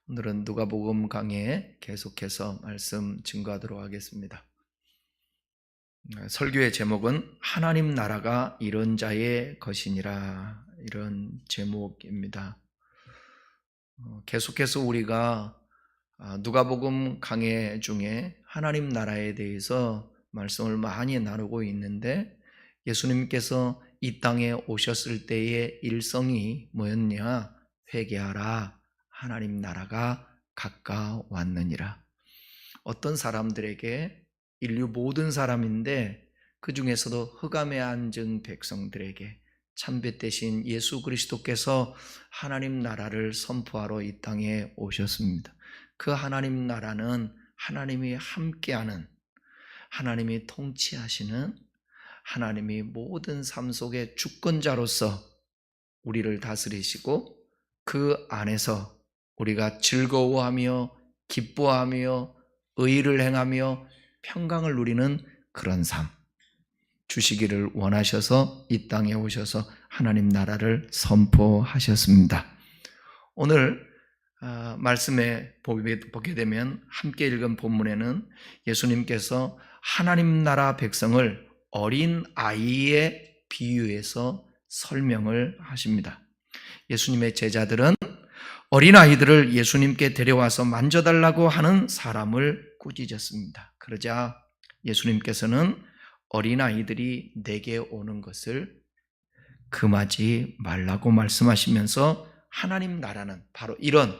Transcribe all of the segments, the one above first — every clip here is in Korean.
오늘은 누가복음 강해 계속해서 말씀 증거하도록 하겠습니다. 설교의 제목은 하나님 나라가 이런 자의 것이니라, 이런 제목입니다. 계속해서 우리가 누가복음 강해 중에 하나님 나라에 대해서 말씀을 많이 나누고 있는데, 예수님께서 이 땅에 오셨을 때의 일성이 뭐였냐? 회개하라, 하나님 나라가 가까웠느니라. 어떤 사람들에게, 인류 모든 사람인데 그 중에서도 흑암에 앉은 백성들에게 참빛 대신 예수 그리스도께서 하나님 나라를 선포하러 이 땅에 오셨습니다. 그 하나님 나라는 하나님이 함께하는, 하나님이 통치하시는, 하나님이 모든 삶 속의 주권자로서 우리를 다스리시고 그 안에서 우리가 즐거워하며 기뻐하며 의를 행하며 평강을 누리는 그런 삶 주시기를 원하셔서 이 땅에 오셔서 하나님 나라를 선포하셨습니다. 오늘 말씀에 보게 되면 함께 읽은 본문에는 예수님께서 하나님 나라 백성을 어린 아이에 비유해서 설명을 하십니다. 예수님의 제자들은 어린아이들을 예수님께 데려와서 만져달라고 하는 사람을 꾸짖었습니다. 그러자 예수님께서는 어린아이들이 내게 오는 것을 금하지 말라고 말씀하시면서 하나님 나라는 바로 이런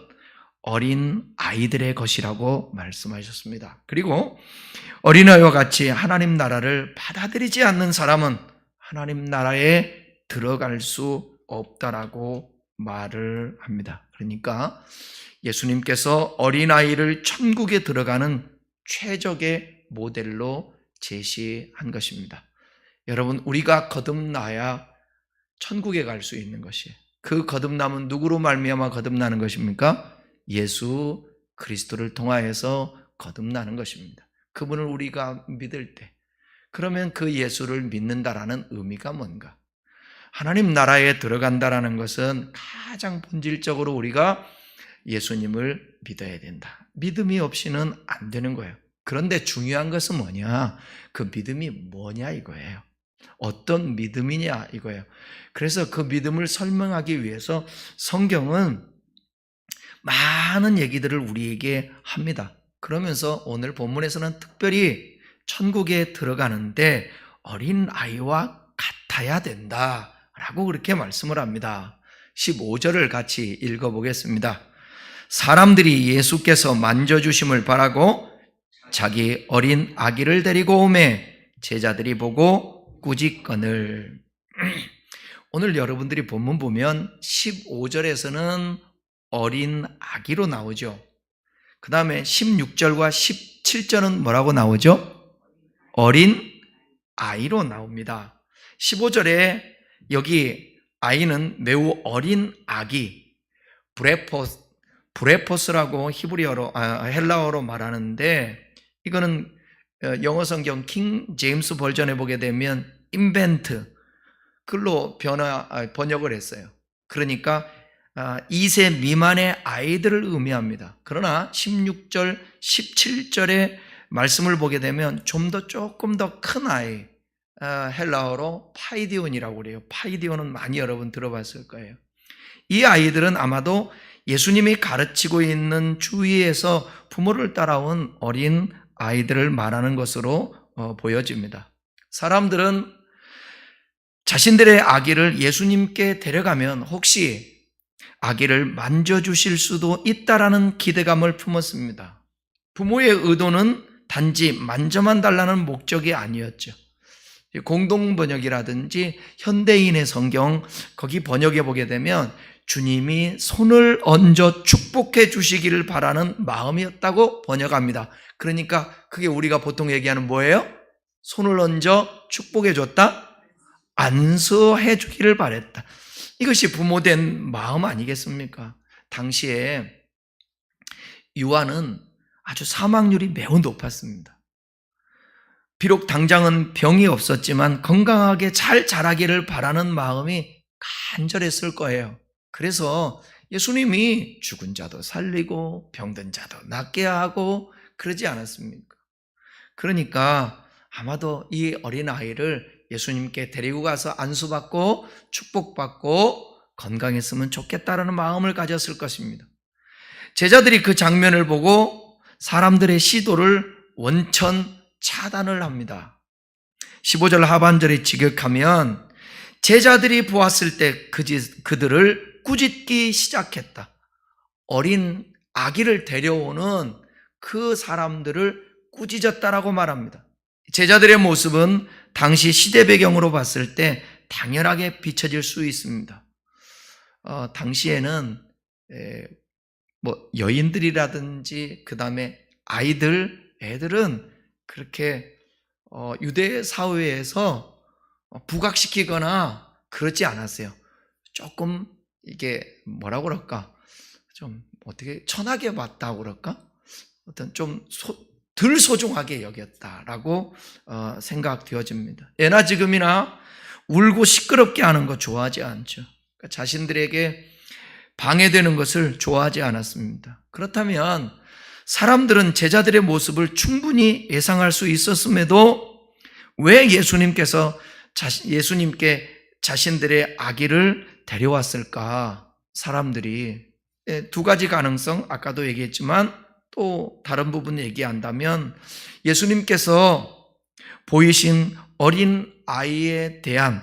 어린 아이들의 것이라고 말씀하셨습니다. 그리고 어린아이와 같이 하나님 나라를 받아들이지 않는 사람은 하나님 나라에 들어갈 수 없다라고 말을 합니다. 그러니까 예수님께서 어린아이를 천국에 들어가는 최적의 모델로 제시한 것입니다. 여러분, 우리가 거듭나야 천국에 갈 수 있는 것이에요. 그 거듭남은 누구로 말미암아 거듭나는 것입니까? 예수 그리스도를 통하여서 거듭나는 것입니다. 그분을 우리가 믿을 때, 그러면 그 예수를 믿는다라는 의미가 뭔가? 하나님 나라에 들어간다라는 것은 가장 본질적으로 우리가 예수님을 믿어야 된다. 믿음이 없이는 안 되는 거예요. 그런데 중요한 것은 뭐냐? 그 믿음이 뭐냐 이거예요. 어떤 믿음이냐 이거예요. 그래서 그 믿음을 설명하기 위해서 성경은 많은 얘기들을 우리에게 합니다. 그러면서 오늘 본문에서는 특별히 천국에 들어가는데 어린 아이와 같아야 된다라고 그렇게 말씀을 합니다. 15절을 같이 읽어보겠습니다. 사람들이 예수께서 만져주심을 바라고 자기 어린 아기를 데리고 오매 제자들이 보고 꾸짖거늘. 오늘 여러분들이 본문 보면 15절에서는 어린 아기로 나오죠. 그 다음에 16절과 17절은 뭐라고 나오죠? 어린 아이로 나옵니다. 15절에 여기 아이는 매우 어린 아기, 브레포스라고 히브리어로 헬라어로 말하는데, 이거는 영어 성경 킹 제임스 버전에 보게 되면 인벤트 글로 번역을 했어요. 그러니까 2세 미만의 아이들을 의미합니다. 그러나 16절, 17절의 말씀을 보게 되면 조금 더 큰 아이, 헬라어로 파이디온이라고 그래요. 파이디온은 많이 여러분 들어봤을 거예요. 이 아이들은 아마도 예수님이 가르치고 있는 주위에서 부모를 따라온 어린 아이들을 말하는 것으로 보여집니다. 사람들은 자신들의 아기를 예수님께 데려가면 혹시 아기를 만져주실 수도 있다라는 기대감을 품었습니다. 부모의 의도는 단지 만져만 달라는 목적이 아니었죠. 공동번역이라든지 현대인의 성경 거기 번역해 보게 되면 주님이 손을 얹어 축복해 주시기를 바라는 마음이었다고 번역합니다. 그러니까 그게 우리가 보통 얘기하는 뭐예요? 손을 얹어 축복해 줬다? 안수해 주기를 바랬다. 이것이 부모된 마음 아니겠습니까? 당시에 유아는 아주 사망률이 매우 높았습니다. 비록 당장은 병이 없었지만 건강하게 잘 자라기를 바라는 마음이 간절했을 거예요. 그래서 예수님이 죽은 자도 살리고 병든 자도 낫게 하고 그러지 않았습니까? 그러니까 아마도 이 어린아이를 예수님께 데리고 가서 안수받고 축복받고 건강했으면 좋겠다라는 마음을 가졌을 것입니다. 제자들이 그 장면을 보고 사람들의 시도를 원천 차단을 합니다. 15절 하반절에 직역하면 제자들이 보았을 때 그들을 꾸짖기 시작했다. 어린 아기를 데려오는 그 사람들을 꾸짖었다라고 말합니다. 제자들의 모습은 당시 시대 배경으로 봤을 때 당연하게 비춰질 수 있습니다. 당시에는 여인들이라든지 그 다음에 애들은 그렇게 유대 사회에서 부각시키거나 그렇지 않았어요. 조금 이게 뭐라고 그럴까? 좀 어떻게 천하게 봤다고 그럴까? 어떤 좀 덜 소중하게 여겼다라고 생각되어집니다. 예나 지금이나 울고 시끄럽게 하는 거 좋아하지 않죠. 그러니까 자신들에게 방해되는 것을 좋아하지 않았습니다. 그렇다면 사람들은 제자들의 모습을 충분히 예상할 수 있었음에도 왜 예수님께 자신들의 아기를 데려왔을까? 사람들이 두 가지 가능성, 아까도 얘기했지만 또 다른 부분 얘기한다면 예수님께서 보이신 어린 아이에 대한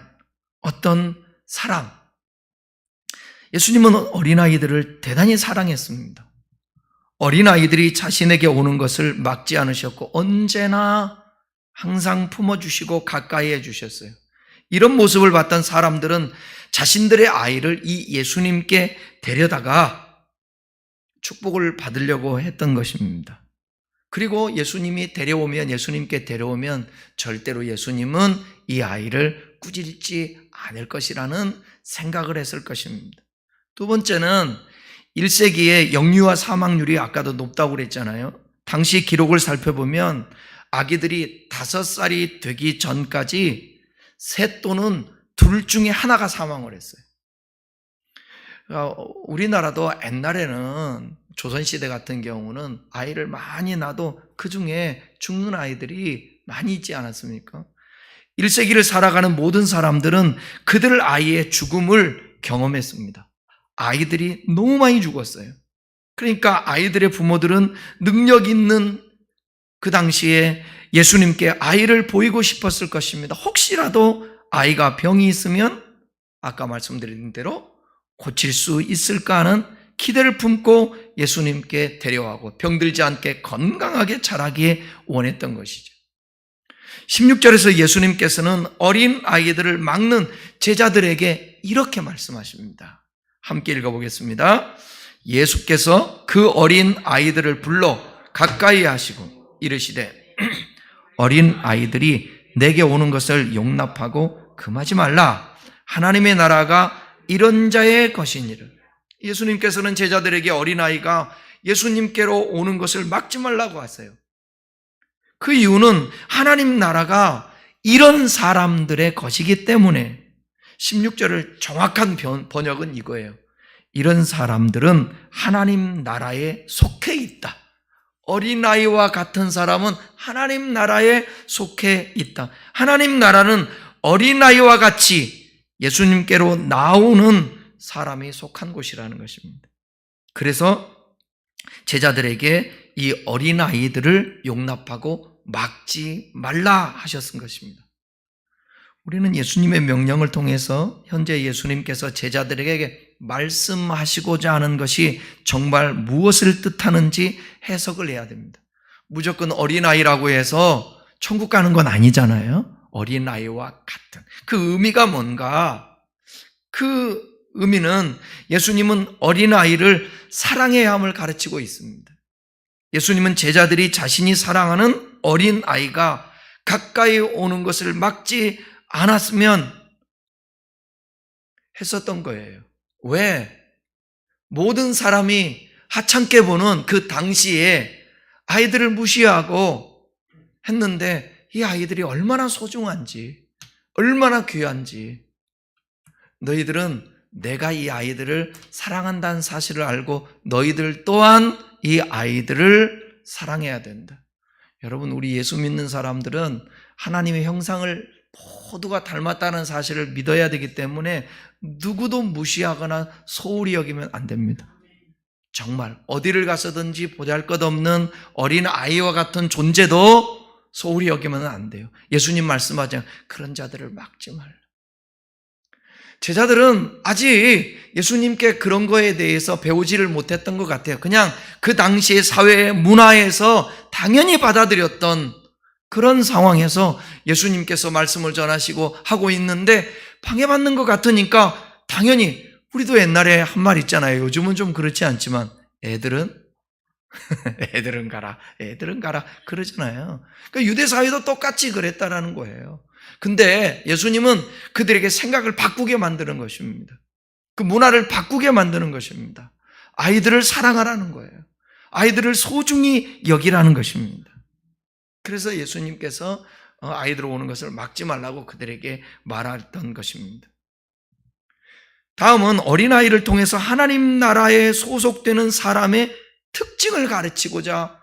어떤 사랑, 예수님은 어린아이들을 대단히 사랑했습니다. 어린아이들이 자신에게 오는 것을 막지 않으셨고 언제나 항상 품어주시고 가까이 해주셨어요. 이런 모습을 봤던 사람들은 자신들의 아이를 이 예수님께 데려다가 축복을 받으려고 했던 것입니다. 그리고 예수님께 데려오면 절대로 예수님은 이 아이를 꾸짖지 않을 것이라는 생각을 했을 것입니다. 두 번째는 1세기의 영유아 사망률이 아까도 높다고 그랬잖아요. 당시 기록을 살펴보면 아기들이 5살이 되기 전까지 셋 또는 둘 중에 하나가 사망을 했어요. 우리나라도 옛날에는 조선시대 같은 경우는 아이를 많이 낳아도 그 중에 죽는 아이들이 많이 있지 않았습니까? 1세기를 살아가는 모든 사람들은 그들 아이의 죽음을 경험했습니다. 아이들이 너무 많이 죽었어요. 그러니까 아이들의 부모들은 능력 있는 그 당시에 예수님께 아이를 보이고 싶었을 것입니다. 혹시라도 아이가 병이 있으면 아까 말씀드린 대로 고칠 수 있을까 하는 기대를 품고 예수님께 데려가고 병들지 않게 건강하게 자라기에 원했던 것이죠. 16절에서 예수님께서는 어린 아이들을 막는 제자들에게 이렇게 말씀하십니다. 함께 읽어보겠습니다. 예수께서 그 어린 아이들을 불러 가까이 하시고 이르시되 어린 아이들이 내게 오는 것을 용납하고 금하지 말라. 하나님의 나라가 이런 자의 것이니라. 예수님께서는 제자들에게 어린아이가 예수님께로 오는 것을 막지 말라고 하세요. 그 이유는 하나님 나라가 이런 사람들의 것이기 때문에 16절을 정확한 번역은 이거예요. 이런 사람들은 하나님 나라에 속해 있다. 어린아이와 같은 사람은 하나님 나라에 속해 있다. 하나님 나라는 어린아이와 같이 예수님께로 나오는 사람이 속한 곳이라는 것입니다. 그래서 제자들에게 이 어린아이들을 용납하고 막지 말라 하셨은 것입니다. 우리는 예수님의 명령을 통해서 현재 예수님께서 제자들에게 말씀하시고자 하는 것이 정말 무엇을 뜻하는지 해석을 해야 됩니다. 무조건 어린아이라고 해서 천국 가는 건 아니잖아요. 어린아이와 같은 그 의미가 뭔가? 그 의미는 예수님은 어린아이를 사랑해야 함을 가르치고 있습니다. 예수님은 제자들이 자신이 사랑하는 어린아이가 가까이 오는 것을 막지 않았으면 했었던 거예요. 왜? 모든 사람이 하찮게 보는 그 당시에 아이들을 무시하고 했는데 이 아이들이 얼마나 소중한지, 얼마나 귀한지, 너희들은 내가 이 아이들을 사랑한다는 사실을 알고 너희들 또한 이 아이들을 사랑해야 된다. 여러분, 우리 예수 믿는 사람들은 하나님의 형상을 모두가 닮았다는 사실을 믿어야 되기 때문에 누구도 무시하거나 소홀히 여기면 안 됩니다. 정말 어디를 가서든지 보잘것없는 어린 아이와 같은 존재도 소홀히 여기면 안 돼요. 예수님 말씀하자 그런 자들을 막지 말라. 제자들은 아직 예수님께 그런 거에 대해서 배우지를 못했던 것 같아요. 그냥 그 당시의 사회 문화에서 당연히 받아들였던 그런 상황에서 예수님께서 말씀을 전하시고 하고 있는데 방해받는 것 같으니까 당연히 우리도 옛날에 한 말 있잖아요. 요즘은 좀 그렇지 않지만 애들은 가라, 애들은 가라 그러잖아요. 그러니까 유대 사회도 똑같이 그랬다라는 거예요. 근데 예수님은 그들에게 생각을 바꾸게 만드는 것입니다. 그 문화를 바꾸게 만드는 것입니다. 아이들을 사랑하라는 거예요. 아이들을 소중히 여기라는 것입니다. 그래서 예수님께서 아이들 오는 것을 막지 말라고 그들에게 말했던 것입니다. 다음은 어린아이를 통해서 하나님 나라에 소속되는 사람의 특징을 가르치고자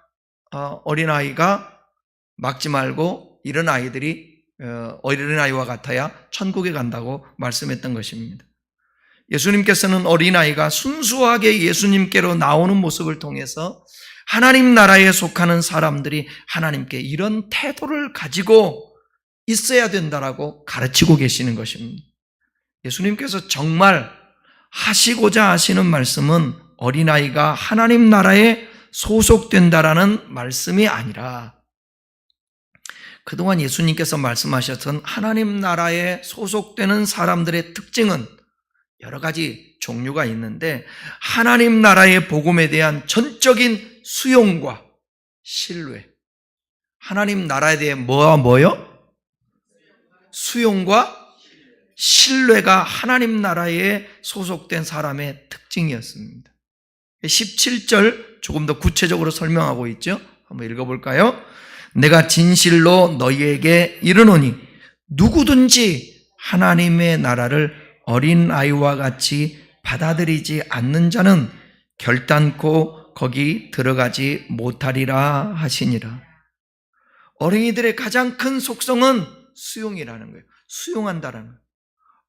어린아이가 막지 말고 이런 아이들이 어린아이와 같아야 천국에 간다고 말씀했던 것입니다. 예수님께서는 어린아이가 순수하게 예수님께로 나오는 모습을 통해서 하나님 나라에 속하는 사람들이 하나님께 이런 태도를 가지고 있어야 된다라고 가르치고 계시는 것입니다. 예수님께서 정말 하시고자 하시는 말씀은 어린아이가 하나님 나라에 소속된다라는 말씀이 아니라 그동안 예수님께서 말씀하셨던 하나님 나라에 소속되는 사람들의 특징은 여러 가지 종류가 있는데 하나님 나라의 복음에 대한 전적인 수용과 신뢰. 하나님 나라에 대해 뭐요? 수용과 신뢰가 하나님 나라에 소속된 사람의 특징이었습니다. 17절 조금 더 구체적으로 설명하고 있죠. 한번 읽어볼까요? 내가 진실로 너희에게 이르노니 누구든지 하나님의 나라를 어린아이와 같이 받아들이지 않는 자는 결단코 거기 들어가지 못하리라 하시니라. 어린이들의 가장 큰 속성은 수용이라는 거예요. 수용한다라는 거예요.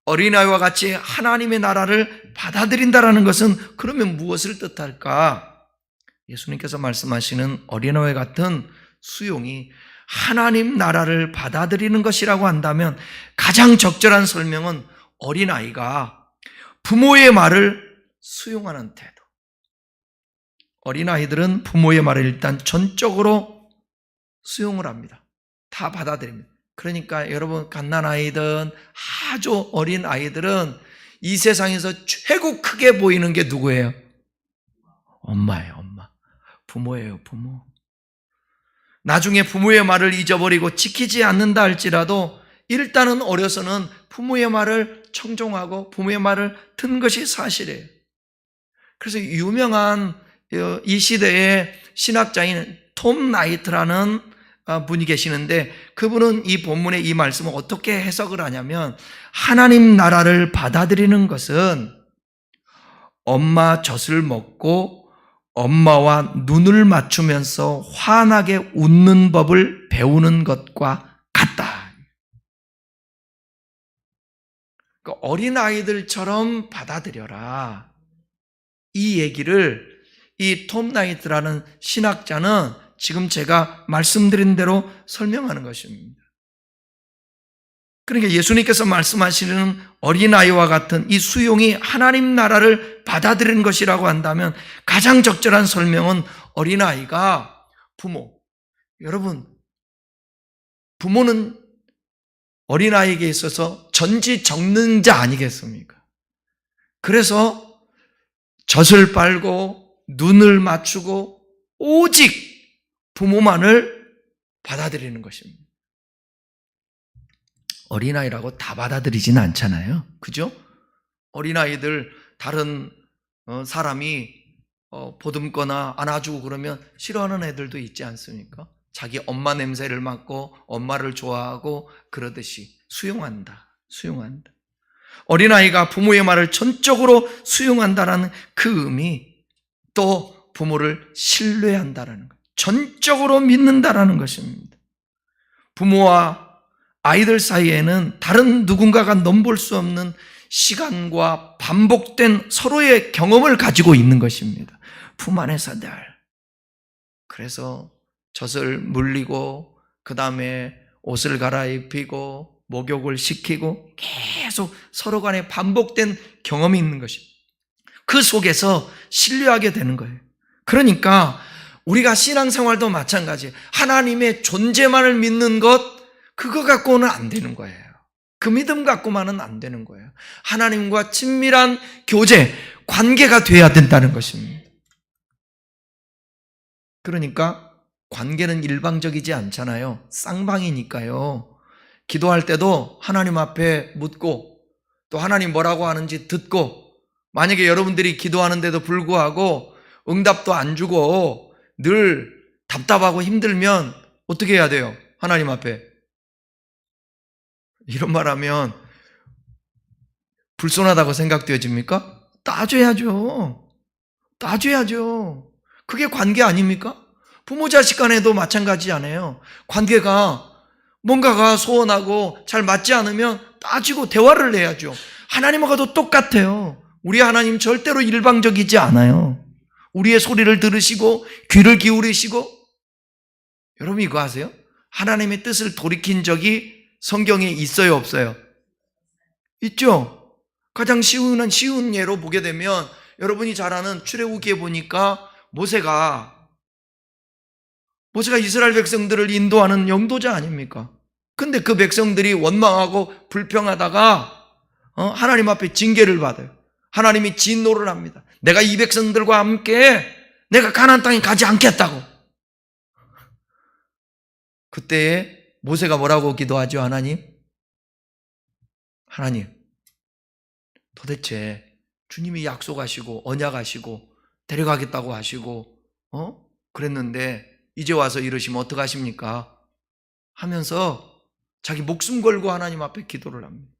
어린아이와 같이 하나님의 나라를 받아들인다라는 것은 그러면 무엇을 뜻할까? 예수님께서 말씀하시는 어린아이와 같은 수용이 하나님 나라를 받아들이는 것이라고 한다면 가장 적절한 설명은 어린아이가 부모의 말을 수용하는 태도. 어린아이들은 부모의 말을 일단 전적으로 수용을 합니다. 다 받아들입니다. 그러니까 여러분 갓난아이든 아주 어린 아이들은 이 세상에서 최고 크게 보이는 게 누구예요? 엄마예요. 엄마. 부모예요. 부모. 나중에 부모의 말을 잊어버리고 지키지 않는다 할지라도 일단은 어려서는 부모의 말을 청종하고 부모의 말을 듣는 것이 사실이에요. 그래서 유명한 이 시대의 신학자인 톰 나이트라는 분이 계시는데 그분은 이 본문의 이 말씀을 어떻게 해석을 하냐면 하나님 나라를 받아들이는 것은 엄마 젖을 먹고 엄마와 눈을 맞추면서 환하게 웃는 법을 배우는 것과 같다. 그러니까 어린아이들처럼 받아들여라. 이 얘기를 이 톰 나이트라는 신학자는 지금 제가 말씀드린 대로 설명하는 것입니다. 그러니까 예수님께서 말씀하시는 어린아이와 같은 이 수용이 하나님 나라를 받아들이는 것이라고 한다면 가장 적절한 설명은 어린아이가 부모. 여러분, 부모는 어린아이에게 있어서 전지전능자 아니겠습니까? 그래서 젖을 빨고 눈을 맞추고 오직 부모만을 받아들이는 것입니다. 어린아이라고 다 받아들이지는 않잖아요. 그죠? 어린아이들 다른 사람이 보듬거나 안아주고 그러면 싫어하는 애들도 있지 않습니까? 자기 엄마 냄새를 맡고 엄마를 좋아하고 그러듯이 수용한다. 수용한다. 어린아이가 부모의 말을 전적으로 수용한다는 그 의미, 또 부모를 신뢰한다는 것, 전적으로 믿는다라는 것입니다. 부모와 아이들 사이에는 다른 누군가가 넘볼 수 없는 시간과 반복된 서로의 경험을 가지고 있는 것입니다. 품 안에서 늘. 그래서 젖을 물리고 그 다음에 옷을 갈아입히고 목욕을 시키고 계속 서로 간에 반복된 경험이 있는 것입니다. 그 속에서 신뢰하게 되는 거예요. 그러니까 우리가 신앙생활도 마찬가지예요. 하나님의 존재만을 믿는 것, 그거 갖고는 안 되는 거예요. 그 믿음 갖고만은 안 되는 거예요. 하나님과 친밀한 교제, 관계가 돼야 된다는 것입니다. 그러니까 관계는 일방적이지 않잖아요. 쌍방이니까요. 기도할 때도 하나님 앞에 묻고 또 하나님 뭐라고 하는지 듣고, 만약에 여러분들이 기도하는데도 불구하고 응답도 안 주고 늘 답답하고 힘들면 어떻게 해야 돼요? 하나님 앞에. 이런 말하면 불손하다고 생각되어집니까? 따져야죠. 따져야죠. 그게 관계 아닙니까? 부모 자식 간에도 마찬가지잖아요. 관계가 뭔가가 소원하고 잘 맞지 않으면 따지고 대화를 해야죠. 하나님하고도 똑같아요. 우리 하나님 절대로 일방적이지 않아요. 우리의 소리를 들으시고 귀를 기울이시고. 여러분 이거 아세요? 하나님의 뜻을 돌이킨 적이 성경에 있어요, 없어요? 있죠. 가장 쉬운 예로 보게 되면 여러분이 잘 아는 출애굽기에 보니까 모세가 이스라엘 백성들을 인도하는 영도자 아닙니까? 근데 그 백성들이 원망하고 불평하다가 하나님 앞에 징계를 받아요. 하나님이 진노를 합니다. 내가 이 백성들과 함께 내가 가나안 땅에 가지 않겠다고. 그때에 모세가 뭐라고 기도하죠? 하나님, 도대체 주님이 약속하시고 언약하시고 데려가겠다고 하시고 그랬는데 이제 와서 이러시면 어떡하십니까? 하면서 자기 목숨 걸고 하나님 앞에 기도를 합니다.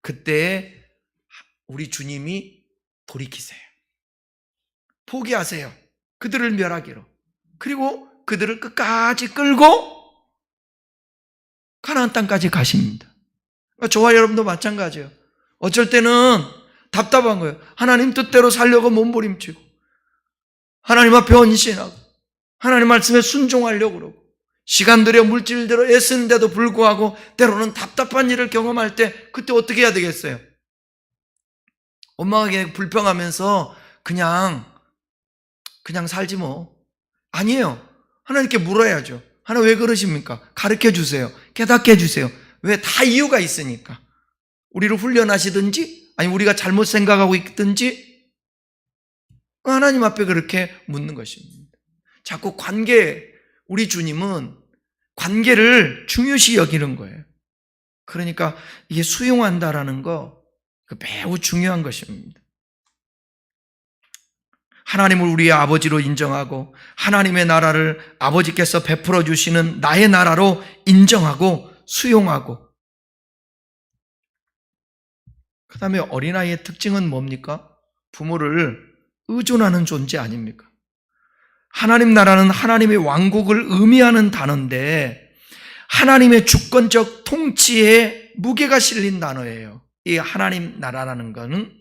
그때 우리 주님이 돌이키세요. 포기하세요. 그들을 멸하기로. 그리고 그들을 끝까지 끌고 가나안 땅까지 가십니다. 저와 여러분도 마찬가지예요. 어쩔 때는 답답한 거예요. 하나님 뜻대로 살려고 몸부림치고 하나님 앞에 헌신하고 하나님 말씀에 순종하려고 그러고 시간 들여 물질 들여 애쓰는데도 불구하고 때로는 답답한 일을 경험할 때 그때 어떻게 해야 되겠어요? 엄마에게 불평하면서 그냥 살지 뭐. 아니에요. 하나님께 물어야죠. 하나님 왜 그러십니까? 가르쳐 주세요. 깨닫게 해주세요. 왜? 다 이유가 있으니까. 우리를 훈련하시든지 아니 우리가 잘못 생각하고 있든지 하나님 앞에 그렇게 묻는 것입니다. 자꾸 우리 주님은 관계를 중요시 여기는 거예요. 그러니까 이게 수용한다라는 거 매우 중요한 것입니다. 하나님을 우리의 아버지로 인정하고 하나님의 나라를 아버지께서 베풀어 주시는 나의 나라로 인정하고 수용하고, 그 다음에 어린아이의 특징은 뭡니까? 부모를 의존하는 존재 아닙니까? 하나님 나라는 하나님의 왕국을 의미하는 단어인데 하나님의 주권적 통치에 무게가 실린 단어예요. 이 하나님 나라라는 거는.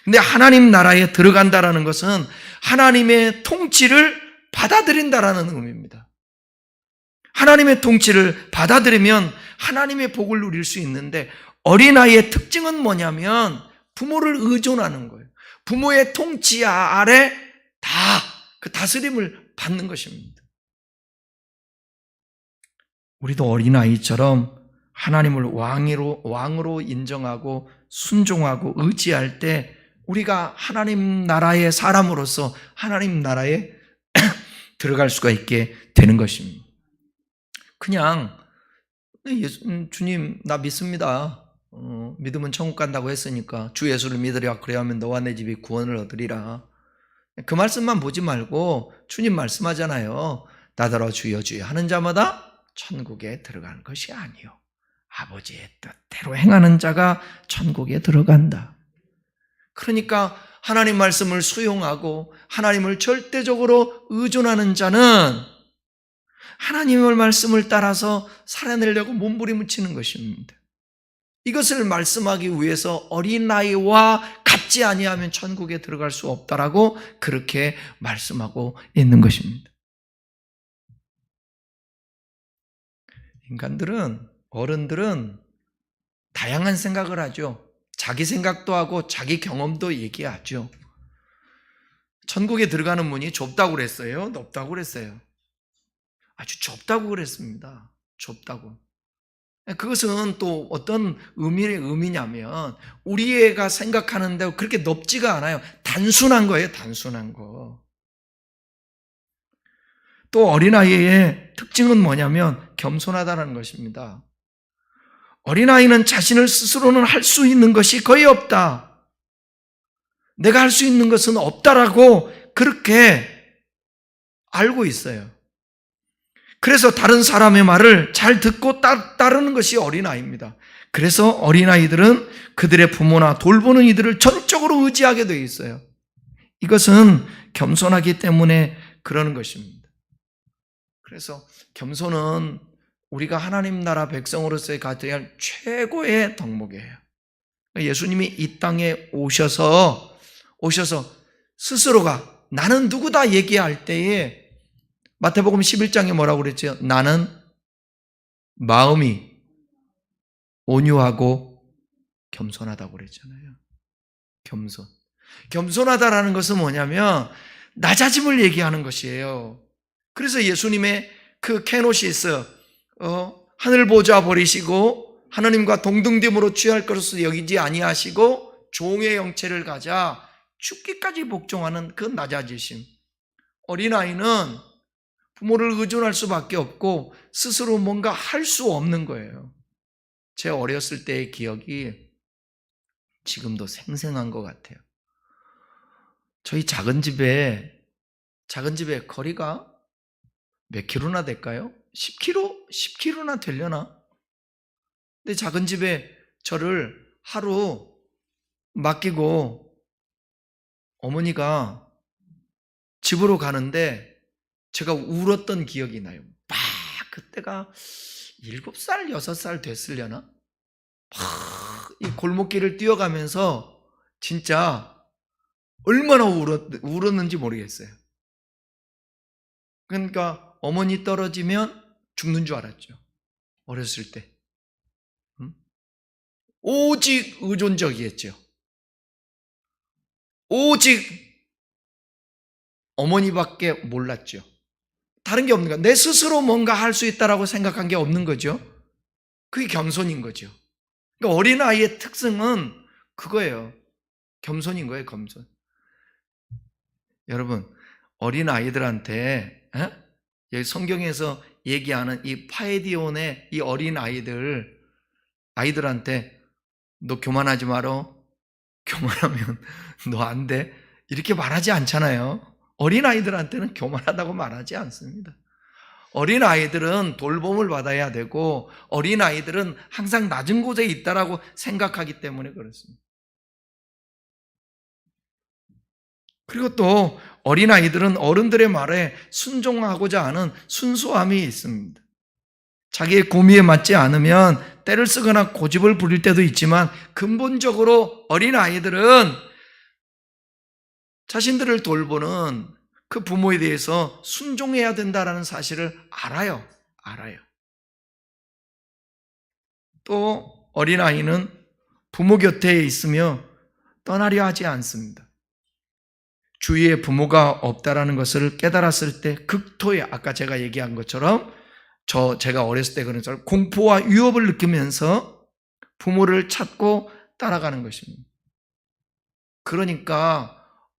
근데 하나님 나라에 들어간다라는 것은 하나님의 통치를 받아들인다라는 의미입니다. 하나님의 통치를 받아들이면 하나님의 복을 누릴 수 있는데 어린아이의 특징은 뭐냐면 부모를 의존하는 거예요. 부모의 통치 아래 다 그 다스림을 받는 것입니다. 우리도 어린아이처럼 하나님을 왕으로 인정하고 순종하고 의지할 때 우리가 하나님 나라의 사람으로서 하나님 나라에 들어갈 수가 있게 되는 것입니다. 그냥 주님 나 믿습니다. 믿으면 천국 간다고 했으니까 주 예수를 믿으라 그래야 하면 너와 내 집이 구원을 얻으리라. 그 말씀만 보지 말고 주님 말씀하잖아요. 나더러 주여 주여 하는 자마다 천국에 들어가는 것이 아니요 아버지의 뜻대로 행하는 자가 천국에 들어간다. 그러니까 하나님 말씀을 수용하고 하나님을 절대적으로 의존하는 자는 하나님의 말씀을 따라서 살아내려고 몸부림을 치는 것입니다. 이것을 말씀하기 위해서 어린아이와 같지 아니하면 천국에 들어갈 수 없다라고 그렇게 말씀하고 있는 것입니다. 인간들은, 어른들은 다양한 생각을 하죠. 자기 생각도 하고 자기 경험도 얘기하죠. 천국에 들어가는 문이 좁다고 그랬어요? 넓다고 그랬어요? 아주 좁다고 그랬습니다. 좁다고. 그것은 또 어떤 의미냐면 우리가 생각하는 대로 그렇게 넓지가 않아요. 단순한 거예요. 단순한 거. 또 어린아이의 특징은 뭐냐면 겸손하다는 것입니다. 어린아이는 자신을 스스로는 할 수 있는 것이 거의 없다. 내가 할 수 있는 것은 없다라고 그렇게 알고 있어요. 그래서 다른 사람의 말을 잘 듣고 따르는 것이 어린아이입니다. 그래서 어린아이들은 그들의 부모나 돌보는 이들을 전적으로 의지하게 되어 있어요. 이것은 겸손하기 때문에 그러는 것입니다. 그래서 겸손은 우리가 하나님 나라 백성으로서의 가져야 할 최고의 덕목이에요. 예수님이 이 땅에 오셔서 스스로가 나는 누구다 얘기할 때에 마태복음 11장에 뭐라고 그랬죠? 나는 마음이 온유하고 겸손하다고 그랬잖아요. 겸손하다라는 것은 뭐냐면 낮아짐을 얘기하는 것이에요. 그래서 예수님의 그 케노시스, 하늘 보좌 버리시고 하나님과 동등됨으로 취할 것으로 여기지 아니하시고 종의 형체를 가져 죽기까지 복종하는 그 낮아지심. 어린아이는 부모를 의존할 수밖에 없고 스스로 뭔가 할 수 없는 거예요. 제 어렸을 때의 기억이 지금도 생생한 것 같아요. 저희 작은 집에 거리가 몇 킬로나 될까요? 10킬로? 10킬로나 되려나? 근데 작은 집에 저를 하루 맡기고 어머니가 집으로 가는데 제가 울었던 기억이 나요. 막 그때가 7살, 6살 됐으려나? 막 이 골목길을 뛰어가면서 진짜 얼마나 울었는지 모르겠어요. 그러니까 어머니 떨어지면 죽는 줄 알았죠. 어렸을 때. 오직 의존적이었죠. 오직 어머니밖에 몰랐죠. 다른 게 없는 거야. 내 스스로 뭔가 할 수 있다라고 생각한 게 없는 거죠. 그게 겸손인 거죠. 그러니까 어린아이의 특성은 그거예요. 겸손인 거예요, 겸손. 여러분, 어린아이들한테, 여기 성경에서 얘기하는 이 파에디온의 이 아이들한테 너 교만하지 마라. 교만하면 너 안 돼. 이렇게 말하지 않잖아요. 어린아이들한테는 교만하다고 말하지 않습니다. 어린아이들은 돌봄을 받아야 되고 어린아이들은 항상 낮은 곳에 있다라고 생각하기 때문에 그렇습니다. 그리고 또 어린아이들은 어른들의 말에 순종하고자 하는 순수함이 있습니다. 자기의 고미에 맞지 않으면 때를 쓰거나 고집을 부릴 때도 있지만 근본적으로 어린아이들은 자신들을 돌보는 그 부모에 대해서 순종해야 된다는 사실을 알아요. 또 어린아이는 부모 곁에 있으며 떠나려 하지 않습니다. 주위에 부모가 없다라는 것을 깨달았을 때 극도의, 아까 제가 얘기한 것처럼 제가 어렸을 때 그런 것처럼 공포와 위협을 느끼면서 부모를 찾고 따라가는 것입니다. 그러니까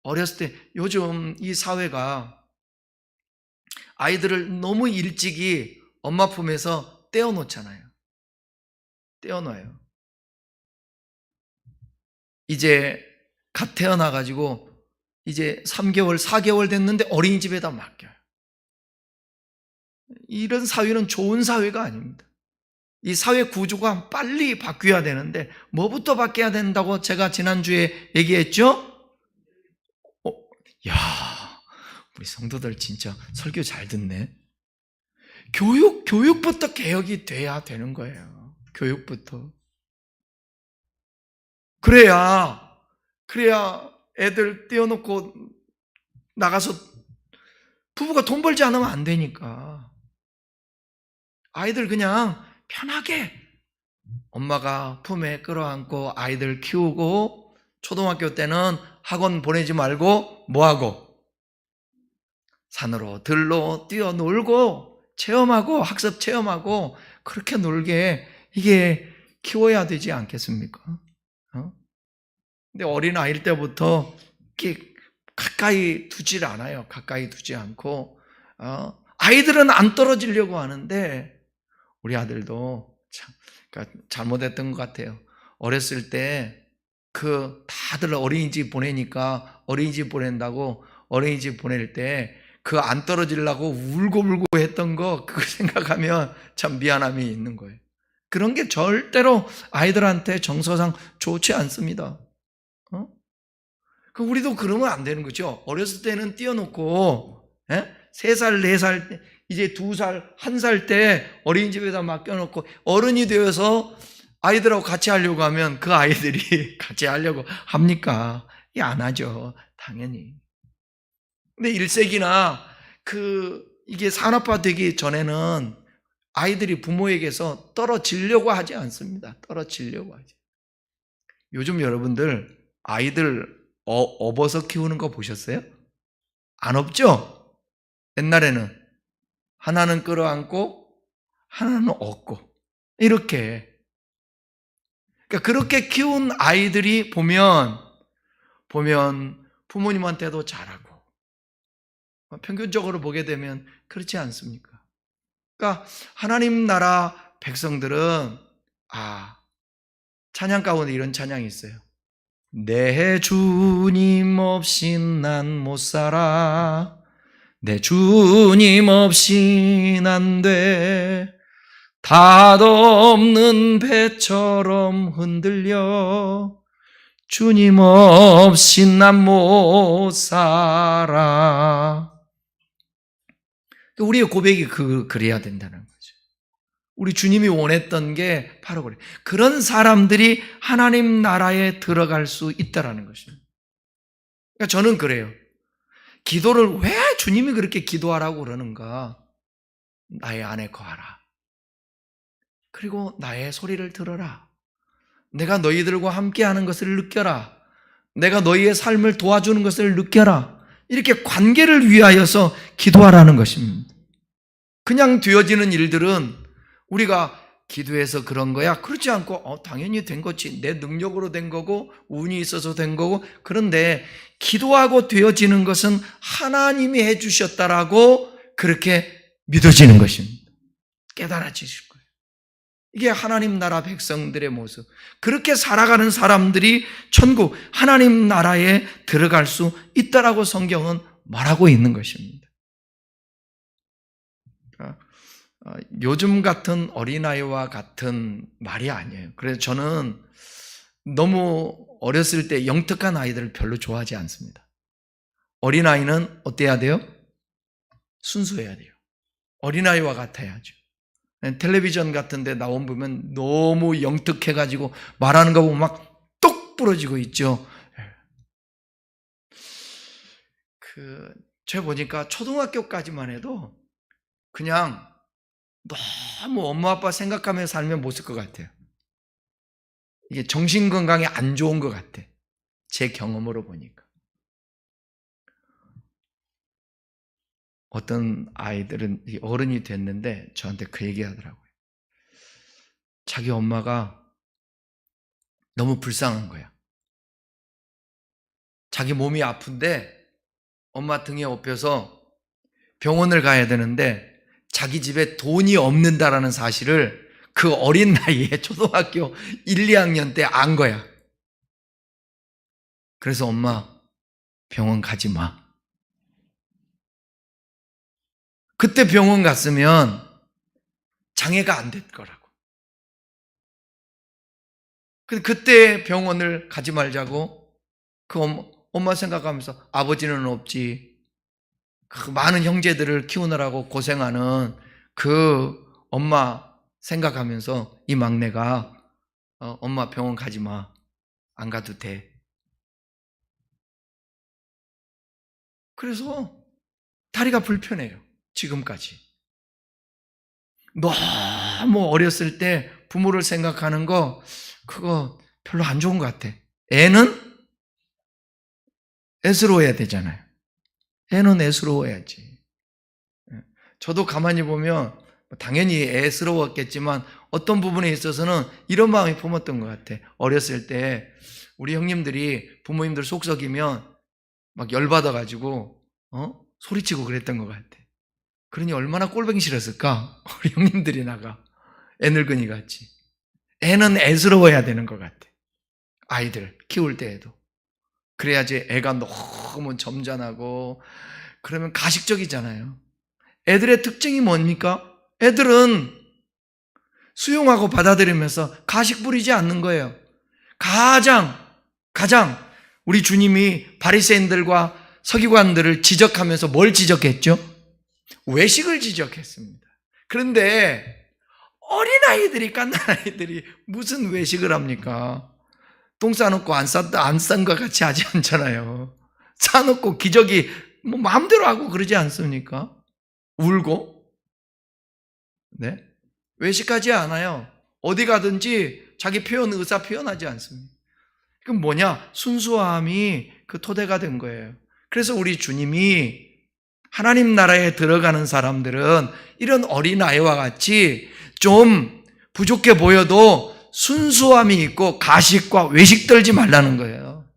어렸을 때 요즘 이 사회가 아이들을 너무 일찍이 엄마 품에서 떼어놓잖아요. 떼어놔요. 이제 갓 태어나가지고 이제 3개월, 4개월 됐는데 어린이집에다 맡겨요. 이런 사회는 좋은 사회가 아닙니다. 이 사회 구조가 빨리 바뀌어야 되는데 뭐부터 바뀌어야 된다고 제가 지난주에 얘기했죠? 야, 우리 성도들 진짜 설교 잘 듣네. 교육부터 개혁이 돼야 되는 거예요. 교육부터. 그래야 애들 띄워놓고 나가서 부부가 돈 벌지 않으면 안 되니까. 아이들 그냥 편하게 엄마가 품에 끌어안고 아이들 키우고, 초등학교 때는 학원 보내지 말고 뭐하고? 산으로 들로 뛰어놀고 체험하고 학습 체험하고 그렇게 놀게 이게 키워야 되지 않겠습니까? 근데 어린 아이일 때부터 이렇게 가까이 두질 않아요. 가까이 두지 않고 아이들은 안 떨어지려고 하는데 우리 아들도 참 그러니까 잘못했던 것 같아요. 어렸을 때 다들 어린이집 보내니까 어린이집 보낸다고 어린이집 보낼 때 안 떨어지려고 울고불고 했던 거 그거 생각하면 참 미안함이 있는 거예요. 그런 게 절대로 아이들한테 정서상 좋지 않습니다. 우리도 그러면 안 되는 거죠. 어렸을 때는 띄워놓고 3살, 4살 때, 이제 2살, 1살 때 어린이집에다 맡겨놓고 어른이 되어서 아이들하고 같이 하려고 하면 그 아이들이 같이 하려고 합니까? 안 하죠. 당연히. 근데 1세기나 이게 산업화 되기 전에는 아이들이 부모에게서 떨어지려고 하지 않습니다. 떨어지려고 하지. 요즘 여러분들 아이들 업어서 키우는 거 보셨어요? 안 업죠? 옛날에는 하나는 끌어안고 하나는 업고 이렇게. 그러니까 그렇게 키운 아이들이 보면 부모님한테도 잘하고 평균적으로 보게 되면 그렇지 않습니까? 그러니까 하나님 나라 백성들은 찬양 가운데 이런 찬양이 있어요. 내 주님 없이 난 못 살아. 내 주님 없이 안 돼. 닷없는 배처럼 흔들려. 주님 없이 난 못 살아. 우리의 고백이 그래야 된다는 거죠. 우리 주님이 원했던 게 바로 그래. 그런 사람들이 하나님 나라에 들어갈 수 있다라는 것입니다. 그러니까 저는 그래요. 기도를 왜 주님이 그렇게 기도하라고 그러는가? 나의 안에 거하라. 그리고 나의 소리를 들어라. 내가 너희들과 함께하는 것을 느껴라. 내가 너희의 삶을 도와주는 것을 느껴라. 이렇게 관계를 위하여서 기도하라는 것입니다. 그냥 되어지는 일들은 우리가 기도해서 그런 거야? 그렇지 않고 당연히 된 거지. 내 능력으로 된 거고 운이 있어서 된 거고. 그런데 기도하고 되어지는 것은 하나님이 해주셨다라고 그렇게 믿어지는 것입니다. 깨달아지실 거예요. 이게 하나님 나라 백성들의 모습. 그렇게 살아가는 사람들이 천국 하나님 나라에 들어갈 수 있다라고 성경은 말하고 있는 것입니다. 요즘 같은 어린아이와 같은 말이 아니에요. 그래서 저는 너무 어렸을 때 영특한 아이들을 별로 좋아하지 않습니다. 어린아이는 어때야 돼요? 순수해야 돼요. 어린아이와 같아야죠. 텔레비전 같은 데 나온 보면 너무 영특해가지고 말하는 거 보면 막 똑 부러지고 있죠. 제가 보니까 초등학교까지만 해도 그냥 너무 엄마 아빠 생각하며 살면 못 쓸 것 같아요. 이게 정신건강에 안 좋은 것 같아. 제 경험으로 보니까. 어떤 아이들은 어른이 됐는데 저한테 그 얘기 하더라고요. 자기 엄마가 너무 불쌍한 거야. 자기 몸이 아픈데 엄마 등에 업혀서 병원을 가야 되는데 자기 집에 돈이 없는다라는 사실을 그 어린 나이에 초등학교 1, 2학년 때 안 거야. 그래서 엄마 병원 가지 마. 그때 병원 갔으면 장애가 안 될 거라고. 그때 병원을 가지 말자고 그 엄마 생각하면서 아버지는 없지. 그 많은 형제들을 키우느라고 고생하는 그 엄마 생각하면서 이 막내가 엄마 병원 가지 마. 안 가도 돼. 그래서 다리가 불편해요. 지금까지. 너무 어렸을 때 부모를 생각하는 거 그거 별로 안 좋은 것 같아. 애는 애스러워야 되잖아요. 애는 애스러워야지. 저도 가만히 보면 당연히 애스러웠겠지만 어떤 부분에 있어서는 이런 마음이 품었던 것 같아. 어렸을 때 우리 형님들이 부모님들 속썩이면 막 열받아가지고 소리치고 그랬던 것 같아. 그러니 얼마나 꼴보기 싫었을까? 우리 형님들이 나가 애 늙은이 같이. 애는 애스러워야 되는 것 같아. 아이들 키울 때에도. 그래야지 애가 너무 점잖하고 그러면 가식적이잖아요. 애들의 특징이 뭡니까? 애들은 수용하고 받아들이면서 가식 부리지 않는 거예요. 가장 우리 주님이 바리새인들과 서기관들을 지적하면서 뭘 지적했죠? 외식을 지적했습니다. 그런데 어린아이들이 갓난아이들이 무슨 외식을 합니까? 똥 싸놓고 안 싼 것 같이 하지 않잖아요. 싸놓고 기저귀 뭐 마음대로 하고 그러지 않습니까? 울고 네? 외식하지 않아요. 어디 가든지 자기 의사 표현하지 않습니다. 그럼 뭐냐? 순수함이 그 토대가 된 거예요. 그래서 우리 주님이 하나님 나라에 들어가는 사람들은 이런 어린아이와 같이 좀 부족해 보여도 순수함이 있고 가식과 외식 떨지 말라는 거예요.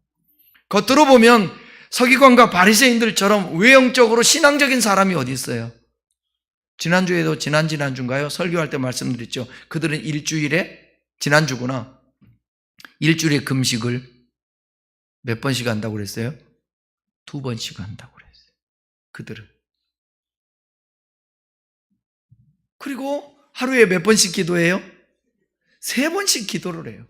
겉으로 보면 서기관과 바리새인들처럼 외형적으로 신앙적인 사람이 어디 있어요? 지난주에도 지난주인가요? 설교할 때 말씀드렸죠. 그들은 지난주구나. 일주일에 금식을 몇 번씩 한다고 그랬어요? 2번씩 한다고 그랬어요. 그들은. 그리고 하루에 몇 번씩 기도해요? 3번씩 기도를 해요.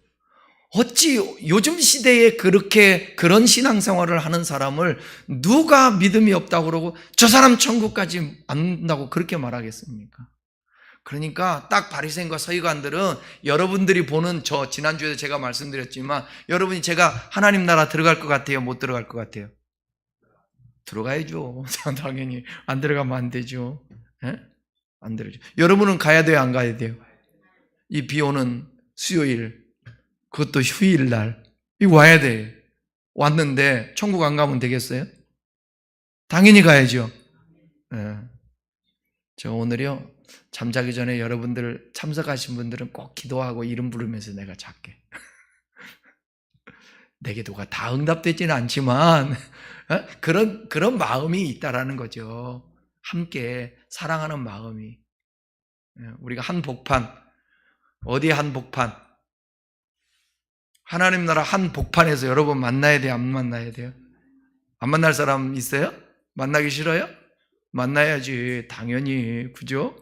어찌 요즘 시대에 그런 신앙생활을 하는 사람을 누가 믿음이 없다고 그러고 저 사람 천국까지 안 간다고 그렇게 말하겠습니까? 그러니까 딱 바리새인과 서기관들은 여러분들이 보는 지난주에도 제가 말씀드렸지만 여러분이 제가 하나님 나라 들어갈 것 같아요? 못 들어갈 것 같아요? 들어가야죠. 당연히 안 들어가면 안 되죠. 예? 안 되죠. 여러분은 가야 돼요? 안 가야 돼요? 이 비 오는 수요일 그것도 휴일날 이거 와야 돼. 왔는데 천국 안 가면 되겠어요? 당연히 가야죠. 예. 저 오늘요 잠자기 전에 여러분들 참석하신 분들은 꼭 기도하고 이름 부르면서 내가 잘게. 내 기도가 다 응답되지는 않지만 그런 마음이 있다라는 거죠. 함께 사랑하는 마음이. 우리가 한복판 어디 한복판? 하나님 나라 한복판에서 여러분 만나야 돼요? 안 만나야 돼요? 안 만날 사람 있어요? 만나기 싫어요? 만나야지 당연히. 그죠?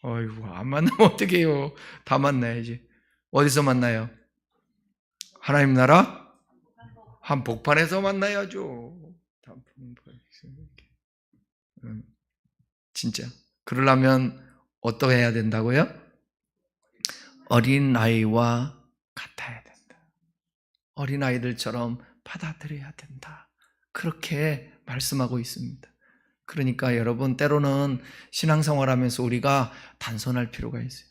어이구 안 만나면 어떡해요. 다 만나야지. 어디서 만나요? 하나님 나라 한복판에서 만나야죠. 진짜 그러려면 어떻게 해야 된다고요? 어린아이와 같아야 된다. 어린아이들처럼 받아들여야 된다. 그렇게 말씀하고 있습니다. 그러니까 여러분 때로는 신앙생활하면서 우리가 단선할 필요가 있어요.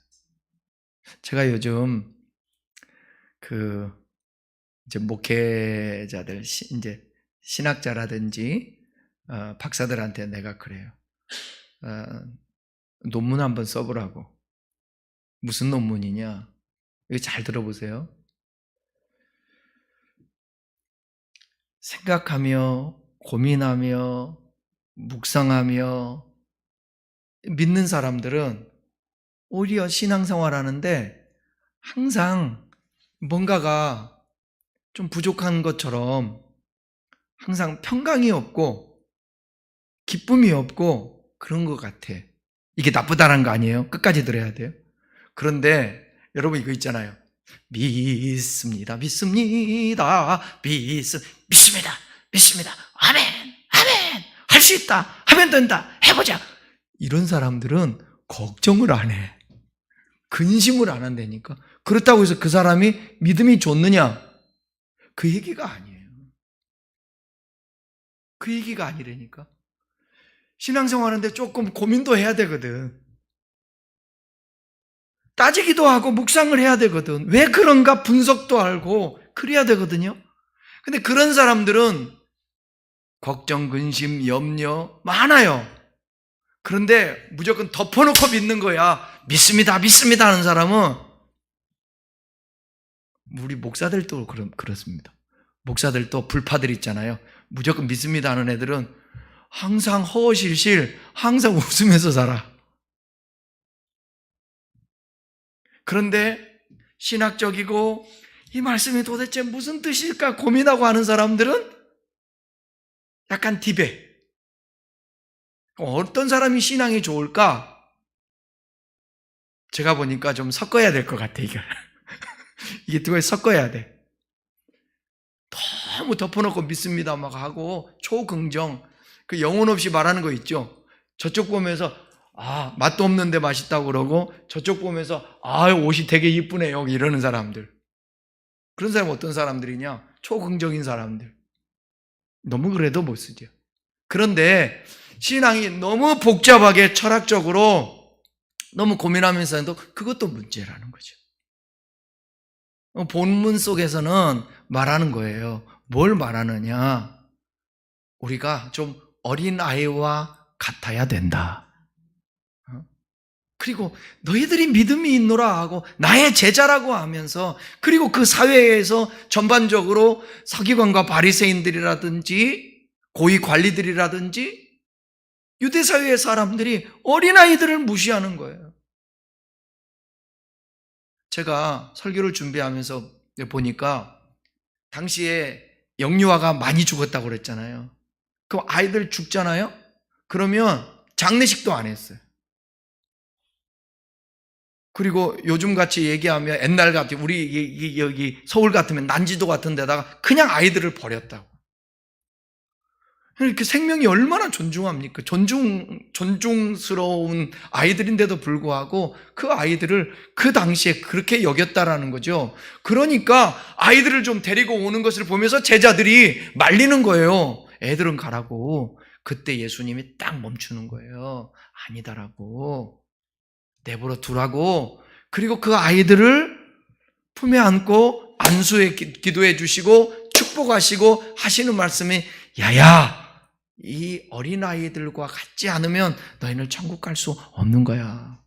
제가 요즘 이제 목회자들 이제 신학자라든지 박사들한테 내가 그래요. 논문 한번 써보라고. 무슨 논문이냐? 이거 잘 들어보세요. 생각하며 고민하며 묵상하며 믿는 사람들은 오히려 신앙생활 하는데 항상 뭔가가 좀 부족한 것처럼 항상 평강이 없고 기쁨이 없고 그런 것 같아. 이게 나쁘다는 거 아니에요? 끝까지 들어야 돼요. 그런데 여러분 이거 있잖아요. 믿습니다. 아멘. 할 수 있다. 하면 된다. 해보자. 이런 사람들은 걱정을 안 해. 근심을 안 한다니까. 그렇다고 해서 그 사람이 믿음이 좋느냐? 그 얘기가 아니에요. 그 얘기가 아니라니까. 신앙생활 하는데 조금 고민도 해야 되거든. 따지기도 하고 묵상을 해야 되거든. 왜 그런가 분석도 알고 그래야 되거든요. 근데 그런 사람들은 걱정, 근심, 염려 많아요. 그런데 무조건 덮어놓고 믿는 거야. 믿습니다 하는 사람은, 우리 목사들도 그렇습니다. 목사들도 불파들 있잖아요. 무조건 믿습니다 하는 애들은 항상 허허실실 항상 웃으면서 살아. 그런데 신학적이고 이 말씀이 도대체 무슨 뜻일까 고민하고 하는 사람들은 약간 디베. 어떤 사람이 신앙이 좋을까? 제가 보니까 좀 섞어야 될 것 같아, 이걸. 이게 두 가지 섞어야 돼. 너무 덮어놓고 믿습니다 막 하고 초긍정, 그 영혼 없이 말하는 거 있죠. 저쪽 보면서 맛도 없는데 맛있다고 그러고, 저쪽 보면서 옷이 되게 이쁘네요 이러는 사람들. 그런 사람은 어떤 사람들이냐? 초긍정인 사람들. 너무 그래도 못 쓰죠. 그런데 신앙이 너무 복잡하게 철학적으로 너무 고민하면서 해도 그것도 문제라는 거죠. 본문 속에서는 말하는 거예요. 뭘 말하느냐? 우리가 좀 어린아이와 같아야 된다. 그리고 너희들이 믿음이 있노라 하고 나의 제자라고 하면서, 그리고 그 사회에서 전반적으로 서기관과 바리새인들이라든지 고위 관리들이라든지 유대 사회의 사람들이 어린아이들을 무시하는 거예요. 제가 설교를 준비하면서 보니까 당시에 영유아가 많이 죽었다고 그랬잖아요. 그럼 아이들 죽잖아요? 그러면 장례식도 안 했어요. 그리고 요즘같이 얘기하면 옛날 같이 우리 여기 서울 같으면 난지도 같은 데다가 그냥 아이들을 버렸다고. 이렇게 생명이 얼마나 존중합니까? 존중스러운 아이들인데도 불구하고 그 아이들을 그 당시에 그렇게 여겼다라는 거죠. 그러니까 아이들을 좀 데리고 오는 것을 보면서 제자들이 말리는 거예요. 애들은 가라고. 그때 예수님이 딱 멈추는 거예요. 아니다라고. 내버려 두라고. 그리고 그 아이들을 품에 안고 안수에 기도해 주시고 축복하시고 하시는 말씀이, 야야, 이 어린아이들과 같지 않으면 너희는 천국 갈 수 없는 거야.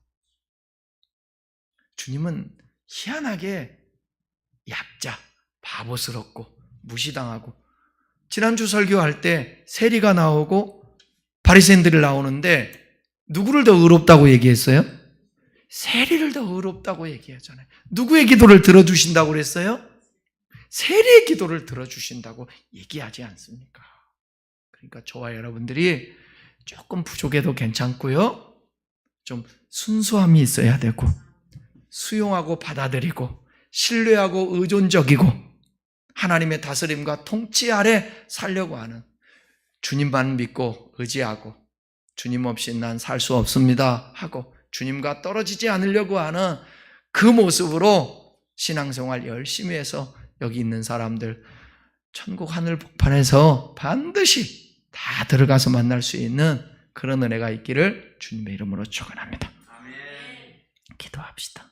주님은 희한하게 얕자, 바보스럽고 무시당하고, 지난주 설교할 때 세리가 나오고 바리새인들이 나오는데 누구를 더 의롭다고 얘기했어요? 세리를 더 의롭다고 얘기하잖아요. 누구의 기도를 들어주신다고 그랬어요? 세리의 기도를 들어주신다고 얘기하지 않습니까? 그러니까 저와 여러분들이 조금 부족해도 괜찮고요. 좀 순수함이 있어야 되고, 수용하고 받아들이고, 신뢰하고 의존적이고, 하나님의 다스림과 통치 아래 살려고 하는, 주님만 믿고 의지하고 주님 없이 난 살 수 없습니다 하고 주님과 떨어지지 않으려고 하는 그 모습으로 신앙생활 열심히 해서 여기 있는 사람들 천국 하늘 복판에서 반드시 다 들어가서 만날 수 있는 그런 은혜가 있기를 주님의 이름으로 축원합니다. 기도합시다.